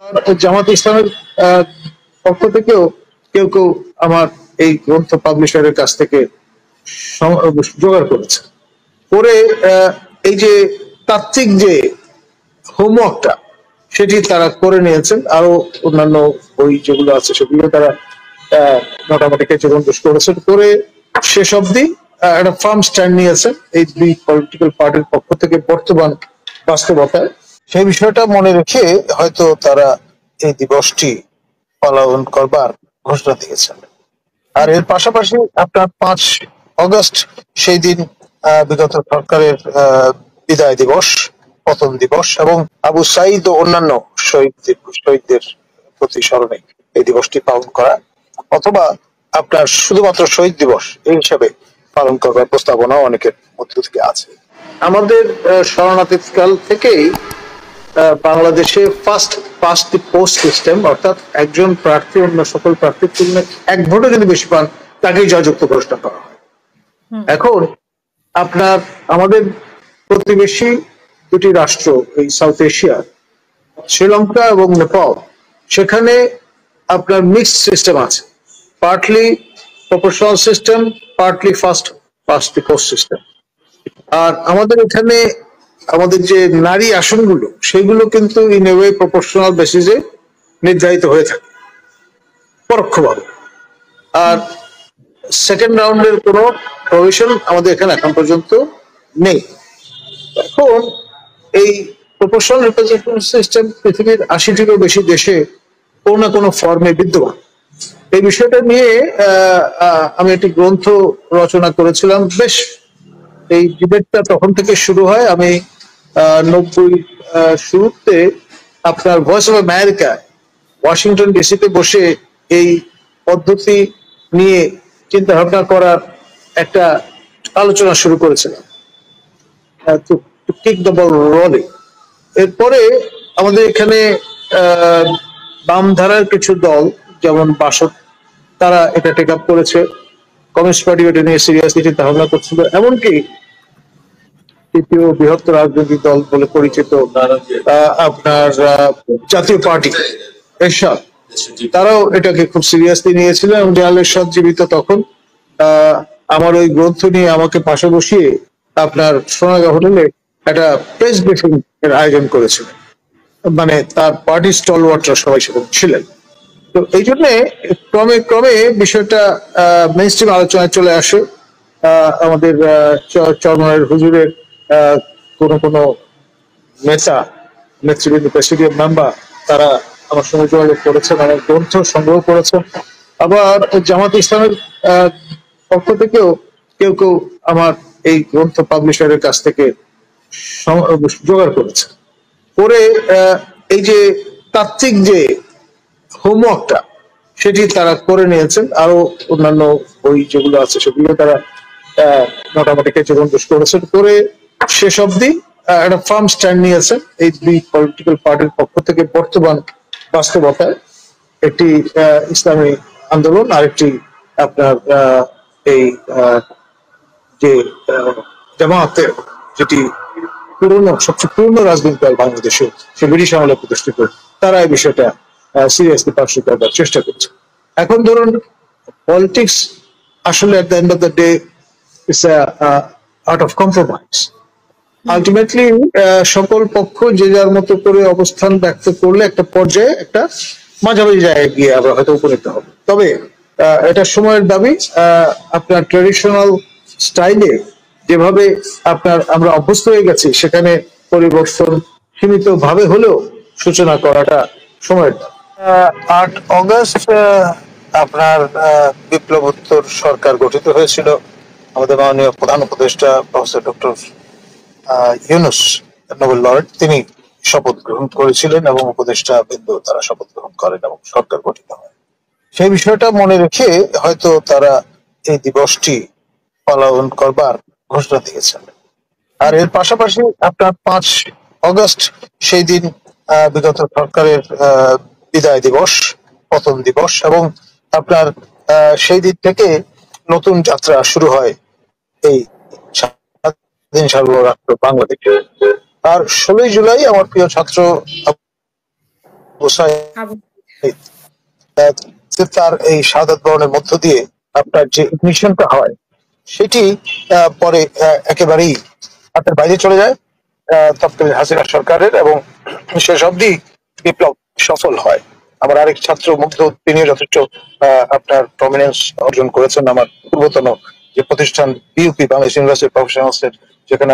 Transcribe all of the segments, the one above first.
আর জামাত ইসলামের আহ, পক্ষ থেকেও কেউ কেউ আমার এই গ্রন্থ পাবলিশারের কাছ থেকে জোগাড় করেছে করে এই যে তাত্ত্বিক যে হোমওয়ার্কটা সেটি তারা করে নিয়েছেন। আরো অন্যান্য বই যেগুলো আছে সেগুলো তারা মোটামুটি কিছু বন্ধুষ করেছেন করে শেষ অব্দি একটা ফার্ম স্ট্যান্ড নিয়েছেন এই দুই পলিটিক্যাল পার্টির পক্ষ থেকে বর্তমান বাস্তবতায়। সেই বিষয়টা মনে রেখে হয়তো তারা এই দিবসটি পালন করবার ঘোষণা দিয়েছেন। আর এর পাশাপাশি আপনার 5 অগস্ট সেই দিন বিগত সরকারের বিদায় দিবস, পতন দিবস এবং আবু সাইদ ও অন্যান্য শহীদদের প্রতি স্মরণে এই দিবসটি পালন করা, অথবা আপনার শুধুমাত্র শহীদ দিবস এই হিসাবে পালন করবার প্রস্তাবনা অনেকের মধ্য থেকে আছে। আমাদের শরণার্থীকাল থেকেই বাংলাদেশে first past the post system, অর্থাৎ একজন প্রার্থী অন্য সকল প্রার্থীর তুলনায় এক ভোটে যদি বেশি পান তাকেই জয়যুক্ত ঘোষণা করা হয়। এখন আপনার আমাদের প্রতিবেশী দুটি রাষ্ট্র এই সাউথ এশিয়ার, শ্রীলঙ্কা এবং নেপাল, সেখানে আপনার মিক্সড সিস্টেম আছে, partly proportional system, partly first past the post system. আর আমাদের এখানে আমাদের যে নারী আসনগুলো সেগুলো কিন্তু ইন এ ওয়ে প্রপোর্শনাল বেসিসে নির্ধারিত হয়ে থাকে পরোক্ষভাবে। আর সেকেন্ড রাউন্ডের কোনো প্রভিশন আমাদের এখানে এখন পর্যন্ত নেই। এখন এই প্রপোর্শনাল রিপ্রেজেন্টেশন সিস্টেম পৃথিবীর 80-টিরও বেশি দেশে কোনো না কোনো ফর্মে বিদ্যমান। এই বিষয়টা নিয়ে আমি একটি গ্রন্থ রচনা করেছিলাম। বেশ এই ডিবেটটা তখন থেকে শুরু হয়। আমি 90 শুরুতে আপনার ভয়েস অফ আমেরিকা ওয়াশিংটন ডিসিতে বসে এই পদ্ধতি নিয়ে চিন্তা ভাবনা করার একটা আলোচনা শুরু করেছিলাম, to kick the ball rolling. এরপরে আমাদের এখানে বাম ধারার কিছু দল যেমন বাসদ, তারা এটা টেক আপ করেছে। কমিউনিস্ট পার্টি এটা নিয়ে সিরিয়াসলি চিন্তা ভাবনা করছিল। এমনকি তৃতীয় বৃহত্তর রাজনৈতিক দল বলে পরিচিত আপনার জাতীয় পার্টি এরশাদ, তারাও এটাকে খুব সিরিয়াসলি নিয়েছিল। এবং জালাল এরশাদ জীবিত তখন আমার ওই গ্রন্থ নিয়ে আমাকে পাশে বসিয়ে আপনার সোনারগাঁ হোটেলে একটা প্রেস ব্রিফিং এর আয়োজন করেছিলেন। মানে তার পার্টি স্টলওয়ার্ডরা সবাই সেখানে ছিলেন। তো এই জন্যে ক্রমে ক্রমে বিষয়টা মেইন স্ট্রিম আলোচনায় চলে আসে। আমাদের চরমনের হুজুরের কোনো কোনো নেতা, নেতৃবৃন্দ, প্রেসিডিয়াম মেম্বার, তারা আমার সঙ্গে যোগাযোগ করেছেন, আমার গ্রন্থ সংগ্রহ করেছেন। আবার জামাত ইসলামের পক্ষ থেকেও কেউ কেউ আমার এই গ্রন্থ পাবলিশারের কাছ থেকে জোগাড় করেছে করে এই যে তাত্ত্বিক যে হোমওয়ার্কটা সেটি তারা করে নিয়েছেন। আরো অন্যান্য বই যেগুলো আছে সেগুলো তারা মোটামুটি কিছু বন্ধুষ করেছেন করে শেষ অব্দি একটা ফার্ম স্ট্যান্ড নিয়েছেন এই দুই পলিটিক্যাল পার্টির পক্ষ থেকে বর্তমান বাস্তবতায়। একটি ইসলামী আন্দোলন, আরেকটি আপনার এই যে জামায়াতের, যেটি পুরনো, সবচেয়ে পুরনো রাজনৈতিক দল বাংলাদেশে, সে ব্রিটিশ আমলে প্রতিষ্ঠিত, তারা এই বিষয়টা সিরিয়াসলি পার্সু করবার চেষ্টা করছে। এখন ধরুন পলিটিক্স আসলে at the end of the day it's art of compromise. Ultimately সকল পক্ষ যে যার মতো করে অবস্থান ব্যক্ত করলে একটা পর্যায়ে একটা মাঝামাঝি জায়গায় গিয়ে আমরা হয়তো উপনীত হবে। তবে এটা সময়ের দাবি। আপনার ট্রেডিশনাল স্টাইলে যেভাবে আপনার আমরা অভ্যস্ত হয়ে গেছি সেখানে পরিবর্তন সীমিত ভাবে হলেও সূচনা করাটা সময়ের দাবি। 8 অগস্ট আপনার বিপ্লবোত্তর সরকার গঠিত হয়েছিল। আমাদের মাননীয় প্রধান উপদেষ্টা professor doctor Yunus, Nobel laureate, তিনি শপথ গ্রহণ করেছিলেন এবং উপদেষ্টা বৃন্দ তারা শপথ গ্রহণ করেন এবং সরকার গঠিত হয়। সেই বিষয়টা মনে রেখে হয়তো তারা এই দিবসটি পালন করবার ঘোষণা দিয়েছেন। আর এর পাশাপাশি আপনার 5 অগস্ট সেই দিন বিগত সরকারের বিদায় দিবস, পতন দিবস এবং আপনার সেই দিন থেকে নতুন যাত্রা শুরু হয় এই স্বাধীন সার্বভৌম রাষ্ট্র বাংলাদেশে। আর 16ই জুলাই আমার প্রিয় ছাত্র আবু তার এই শাহাদাত বরণের মধ্য দিয়ে আপনার যে মিশনটা হয় সেটি পরে একেবারেই হাতের বাইরে চলে যায় তৎকালীন হাসিনা সরকারের, এবং শেষ অবধি বিপ্লব সফল হয়। আমার আরেক ছাত্র মুগ্ধ, তিনিও যথেষ্ট আপনার প্রমিনেন্স অর্জন করেছেন। আমার পূর্বতন যে প্রতিষ্ঠান বিউপি, বাংলাদেশ ইউনিভার্সিটি প্রফেশনালস এর, যেখানে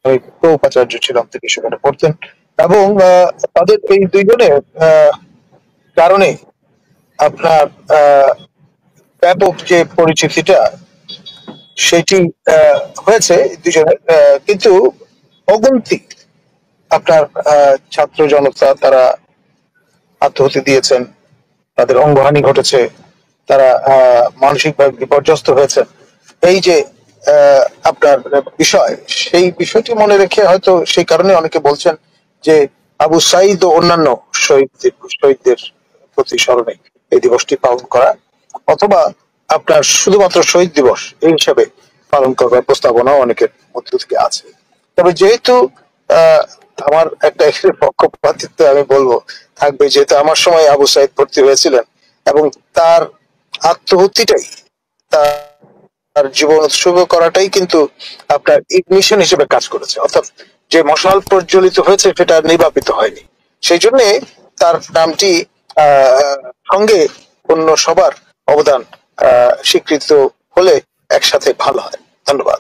আমি উপাচার্য ছিলাম, তিনি সেখানে পড়তেন। এবং তাদের এই দুইজনের কারণে আপনার ব্যাপক যে পরিচিতিটা সেটি হয়েছে দুজনের, কিন্তু অগন্তি আপনার ছাত্র জনতা তারা আত্মহত্যা দিয়েছেন, তাদের অঙ্গহানি ঘটেছে, তারা মানসিকভাবে বিপর্যস্ত হয়েছে। এই যে আপনার বিষয়, সেই বিষয়টি মনে রেখে হয়তো সেই কারণে অনেকে বলছেন যে আবু সাইদ ও অন্যান্য শহীদদের প্রতি স্মরণে এই দিবসটি পালন করা, অথবা আপনার শুধুমাত্র শহীদ দিবস এই হিসাবে পালন করবার প্রস্তাবনাও অনেকের মধ্য থেকে আছে। তবে যেহেতু আমার একটা পক্ষপাতিত্ব আমি বলবো থাকবে, যেহেতু আমার সময় আবু সাইদ ভর্তি হয়েছিলেন এবং তার আত্মহত্যাটাই, তার জীবন উৎসর্গ করাটাই কিন্তু আপনার ইগনিশন হিসেবে কাজ করেছে, অর্থাৎ যে মশাল প্রজ্বলিত হয়েছে সেটা নির্বাপিত হয়নি। সেই জন্য তার নামটি সঙ্গে অন্য সবার অবদান স্বীকৃত হলে একসাথে ভালো হয়। ধন্যবাদ।